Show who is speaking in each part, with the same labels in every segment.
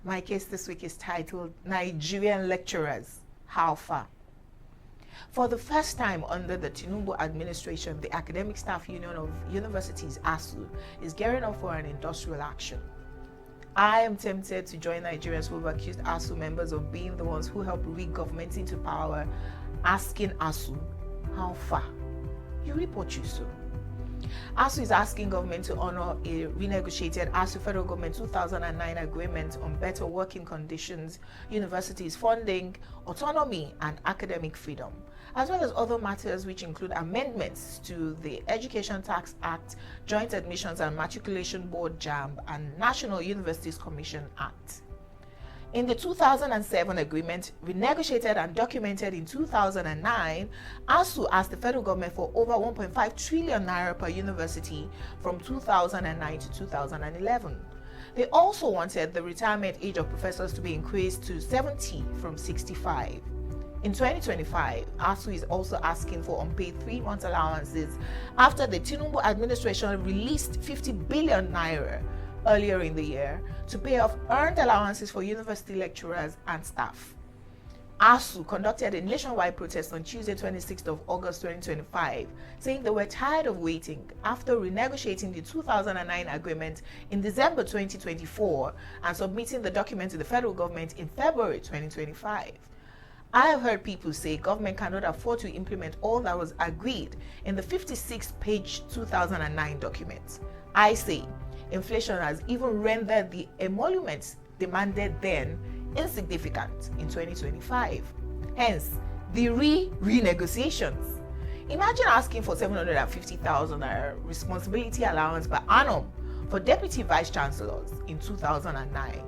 Speaker 1: My case this week is titled Nigerian Lecturers, How Far? For the first time under the Tinubu administration, the Academic Staff Union of Universities, ASU, is gearing up for an industrial action. I am tempted to join Nigerians who have accused ASU members of being the ones who helped rig government into power, asking ASU, how far? You reap what you sow. ASU is asking government to honor a renegotiated ASU federal government 2009 agreement on better working conditions, universities funding, autonomy, and academic freedom, as well as other matters which include amendments to the Education Tax Act, Joint Admissions and Matriculation Board (JAMB), and National Universities Commission Act. In the 2007 agreement, renegotiated and documented in 2009, ASU asked the federal government for over 1.5 trillion naira per university from 2009 to 2011. They also wanted the retirement age of professors to be increased to 70 from 65. In 2025, ASU is also asking for unpaid 3-month allowances after the Tinubu administration released 50 billion naira earlier in the year to pay off earned allowances for university lecturers and staff. ASU conducted a nationwide protest on Tuesday, 26th of August 2025, saying they were tired of waiting after renegotiating the 2009 agreement in December 2024 and submitting the document to the federal government in February 2025. I have heard people say government cannot afford to implement all that was agreed in the 56-page 2009 document. I say, inflation has even rendered the emoluments demanded then insignificant in 2025. Hence, the renegotiations. Imagine asking for 750,000 responsibility allowance per annum for deputy vice chancellors in 2009.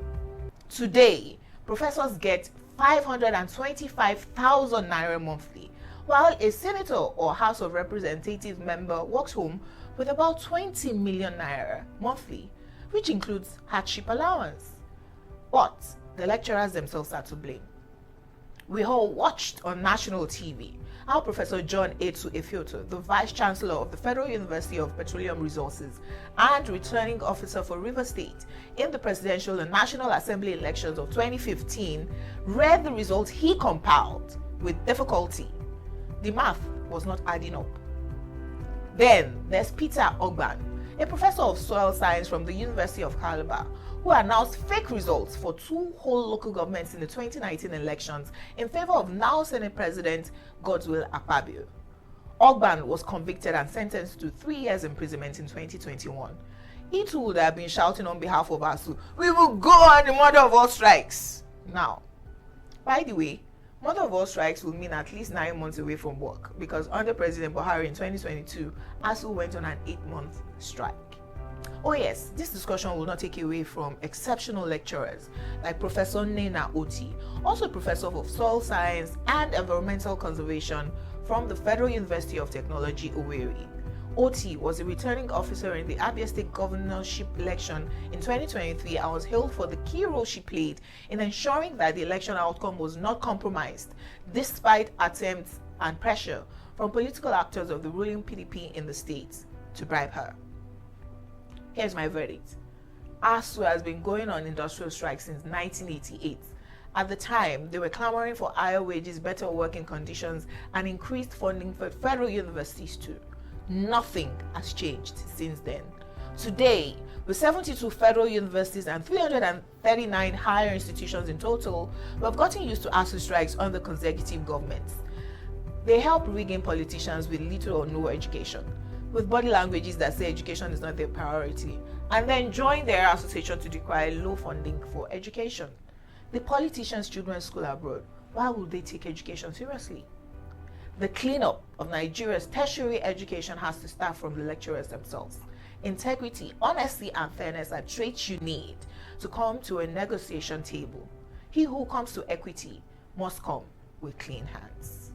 Speaker 1: Today, professors get 525,000 naira monthly, while a senator or House of Representatives member walks home with about 20 million naira monthly, which includes hardship allowance. But the lecturers themselves are to blame. We all watched on national TV how Professor John Etu Efioto, the Vice Chancellor of the Federal University of Petroleum Resources and returning officer for Rivers State in the presidential and National Assembly elections of 2015, read the results he compiled with difficulty. The math was not adding up. Then there's Peter Ogban, a professor of soil science from the University of Calabar, who announced fake results for 2 whole local governments in the 2019 elections in favor of now Senate President Godswill Akpabio. Ogban was convicted and sentenced to 3 years imprisonment in 2021. He too would have been shouting on behalf of ASU, "We will go on the mother of all strikes." Now, by the way, mother of all strikes will mean at least 9 months away from work, because under President Buhari in 2022, ASU went on an 8-month strike. Oh yes, this discussion will not take away from exceptional lecturers like Professor Nena Oti, also professor of soil science and environmental conservation from the Federal University of Technology, Owerri. Oti was a returning officer in the Abia State governorship election in 2023 and was hailed for the key role she played in ensuring that the election outcome was not compromised, despite attempts and pressure from political actors of the ruling PDP in the state to bribe her. Here's my verdict. ASU has been going on industrial strike since 1988. At the time, they were clamoring for higher wages, better working conditions, and increased funding for federal universities too. Nothing has changed since then. Today, with 72 federal universities and 339 higher institutions in total, we have gotten used to ASU strikes under consecutive governments. They help rig in politicians with little or no education, with body languages that say education is not their priority, and then join their association to decry low funding for education. The politicians' children's school abroad, why would they take education seriously? The cleanup of Nigeria's tertiary education has to start from the lecturers themselves. Integrity, honesty, and fairness are traits you need to come to a negotiation table. He who comes to equity must come with clean hands.